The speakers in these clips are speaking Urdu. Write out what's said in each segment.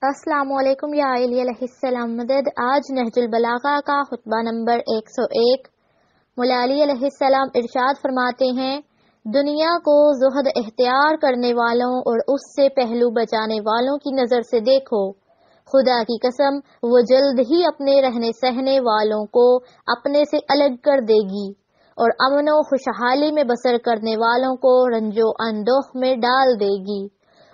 السلام علیکم یا علی علیہ السلام مدد۔ آج نہج البلاغہ کا خطبہ نمبر 101۔ مولا علی علیہ السلام ارشاد فرماتے ہیں، دنیا کو زہد اختیار کرنے والوں اور اس سے پہلو بچانے والوں کی نظر سے دیکھو، خدا کی قسم وہ جلد ہی اپنے رہنے سہنے والوں کو اپنے سے الگ کر دے گی اور امن و خوشحالی میں بسر کرنے والوں کو رنج و اندوہ میں ڈال دے گی،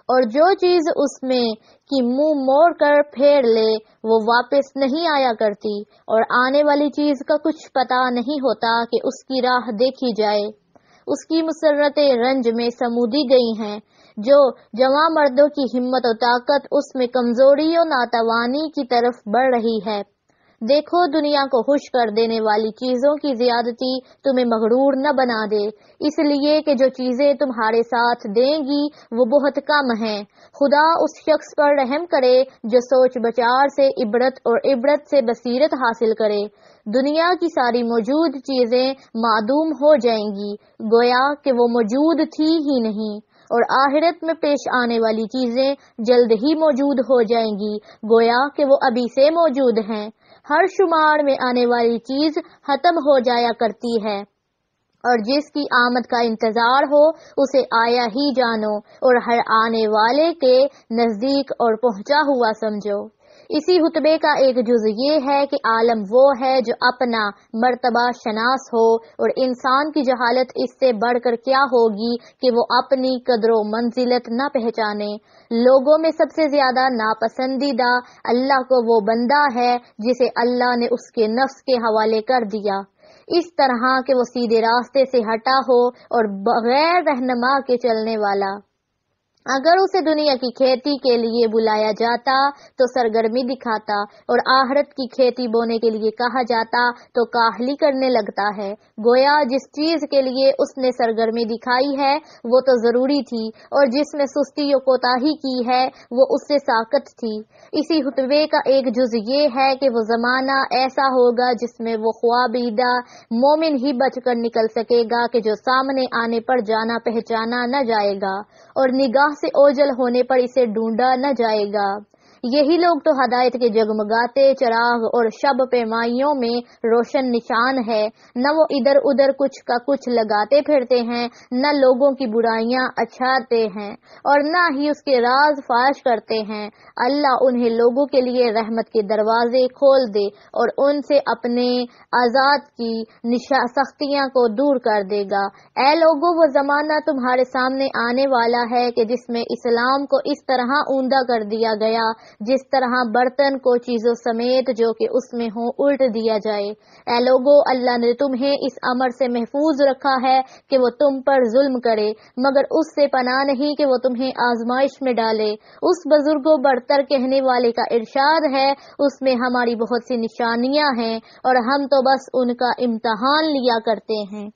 اور جو چیز اس میں کی منہ موڑ کر پھیر لے وہ واپس نہیں آیا کرتی، اور آنے والی چیز کا کچھ پتہ نہیں ہوتا کہ اس کی راہ دیکھی جائے۔ اس کی مسرتیں رنج میں سمودی گئی ہیں، جو جوان مردوں کی ہمت و طاقت اس میں کمزوری و ناتوانی کی طرف بڑھ رہی ہے۔ دیکھو دنیا کو خوش کر دینے والی چیزوں کی زیادتی تمہیں مغرور نہ بنا دے، اس لیے کہ جو چیزیں تمہارے ساتھ دیں گی وہ بہت کم ہیں۔ خدا اس شخص پر رحم کرے جو سوچ بچار سے عبرت اور عبرت سے بصیرت حاصل کرے۔ دنیا کی ساری موجود چیزیں معدوم ہو جائیں گی، گویا کہ وہ موجود تھی ہی نہیں، اور آخرت میں پیش آنے والی چیزیں جلد ہی موجود ہو جائیں گی، گویا کہ وہ ابھی سے موجود ہیں۔ ہر شمار میں آنے والی چیز ختم ہو جایا کرتی ہے، اور جس کی آمد کا انتظار ہو اسے آیا ہی جانو، اور ہر آنے والے کے نزدیک اور پہنچا ہوا سمجھو۔ اسی خطبے کا ایک جز یہ ہے کہ عالم وہ ہے جو اپنا مرتبہ شناس ہو، اور انسان کی جہالت اس سے بڑھ کر کیا ہوگی کہ وہ اپنی قدر و منزلت نہ پہچانے۔ لوگوں میں سب سے زیادہ ناپسندیدہ اللہ کو وہ بندہ ہے جسے اللہ نے اس کے نفس کے حوالے کر دیا، اس طرح کہ وہ سیدھے راستے سے ہٹا ہو اور بغیر رہنما کے چلنے والا۔ اگر اسے دنیا کی کھیتی کے لیے بلایا جاتا تو سرگرمی دکھاتا، اور آخرت کی کھیتی بونے کے لیے کہا جاتا تو کاہلی کرنے لگتا ہے۔ گویا جس چیز کے لیے اس نے سرگرمی دکھائی ہے وہ تو ضروری تھی، اور جس میں سستی و کوتاہی کی ہے وہ اس سے ساقط تھی۔ اسی خطبے کا ایک جز یہ ہے کہ وہ زمانہ ایسا ہوگا جس میں وہ خوابیدہ مومن ہی بچ کر نکل سکے گا کہ جو سامنے آنے پر جانا پہچانا نہ جائے گا، اور نگاہ سے اوجھل ہونے پر اسے ڈھونڈا نہ جائے گا۔ یہی لوگ تو ہدایت کے جگمگاتے چراغ اور شب پیمائیوں میں روشن نشان ہے، نہ وہ ادھر ادھر کچھ کا کچھ لگاتے پھرتے ہیں، نہ لوگوں کی برائیاں اچھاتے ہیں، اور نہ ہی اس کے راز فاش کرتے ہیں۔ اللہ انہیں لوگوں کے لیے رحمت کے دروازے کھول دے اور ان سے اپنے عذاب کی سختیاں کو دور کر دے گا۔ اے لوگو، وہ زمانہ تمہارے سامنے آنے والا ہے کہ جس میں اسلام کو اس طرح اوندا کر دیا گیا جس طرح برتن کو چیزوں سمیت جو کہ اس میں ہوں الٹ دیا جائے۔ اے لوگو، اللہ نے تمہیں اس امر سے محفوظ رکھا ہے کہ وہ تم پر ظلم کرے، مگر اس سے پناہ نہیں کہ وہ تمہیں آزمائش میں ڈالے۔ اس بزرگ و برتر کہنے والے کا ارشاد ہے، اس میں ہماری بہت سی نشانیاں ہیں اور ہم تو بس ان کا امتحان لیا کرتے ہیں۔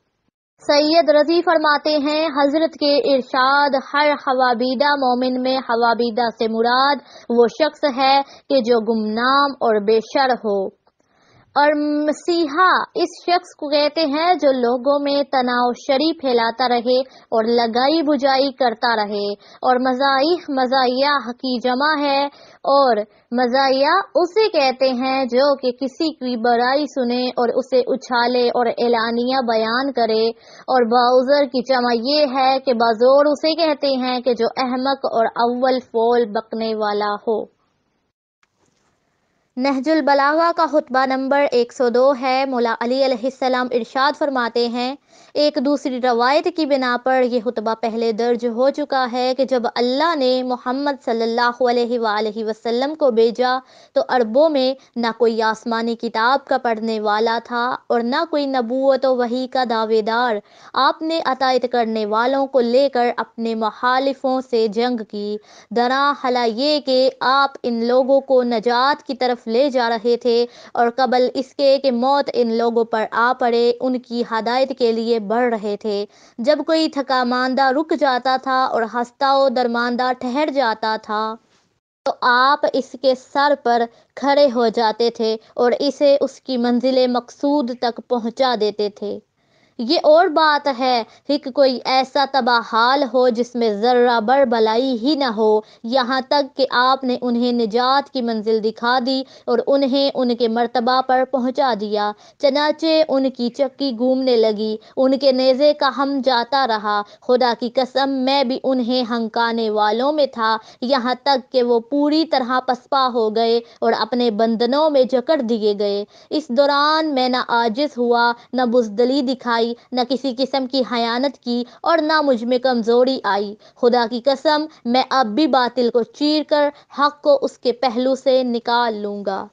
سید رضی فرماتے ہیں، حضرت کے ارشاد ہر خوابیدہ مومن میں خوابیدہ سے مراد وہ شخص ہے کہ جو گمنام اور بے شر ہو، اور مسیحا اس شخص کو کہتے ہیں جو لوگوں میں تناؤ شری پھیلاتا رہے اور لگائی بجائی کرتا رہے، اور مزاحیہ کی جمع ہے، اور مزاحیہ اسے کہتے ہیں جو کہ کسی کی برائی سنے اور اسے اچھالے اور اعلانیہ بیان کرے، اور باؤزر کی جمع یہ ہے کہ بازور اسے کہتے ہیں کہ جو احمق اور اول فول بکنے والا ہو۔ نہج البلاغہ کا خطبہ نمبر 102 ہے۔ مولا علی علیہ السلام ارشاد فرماتے ہیں، ایک دوسری روایت کی بنا پر یہ خطبہ پہلے درج ہو چکا ہے کہ جب اللہ نے محمد صلی اللہ علیہ وآلہ وسلم کو بھیجا تو عربوں میں نہ کوئی آسمانی کتاب کا پڑھنے والا تھا اور نہ کوئی نبوت و وحی کا دعوے دار۔ آپ نے اطاعت کرنے والوں کو لے کر اپنے مخالفوں سے جنگ کی، درا حلا یہ کہ آپ ان لوگوں کو نجات کی طرف لے جا رہے تھے، اور قبل اس کے کہ موت ان لوگوں پر آ پڑے ان کی ہدایت کے لیے بڑھ رہے تھے۔ جب کوئی تھکا ماندہ رک جاتا تھا اور ہنستا و درماندہ ٹھہر جاتا تھا تو آپ اس کے سر پر کھڑے ہو جاتے تھے اور اسے اس کی منزل مقصود تک پہنچا دیتے تھے۔ یہ اور بات ہے کہ کوئی ایسا تباہ حال ہو جس میں ذرہ بر بلائی ہی نہ ہو، یہاں تک کہ آپ نے انہیں نجات کی منزل دکھا دی اور انہیں ان کے مرتبہ پر پہنچا دیا۔ چنانچہ ان کی چکی گھومنے لگی، ان کے نیزے کا ہم جاتا رہا۔ خدا کی قسم میں بھی انہیں ہنکانے والوں میں تھا، یہاں تک کہ وہ پوری طرح پسپا ہو گئے اور اپنے بندنوں میں جکڑ دیے گئے۔ اس دوران میں نہ عاجز ہوا، نہ بزدلی دکھائی، نہ کسی قسم کی خیانت کی اور نہ مجھ میں کمزوری آئی۔ خدا کی قسم میں اب بھی باطل کو چیر کر حق کو اس کے پہلو سے نکال لوں گا۔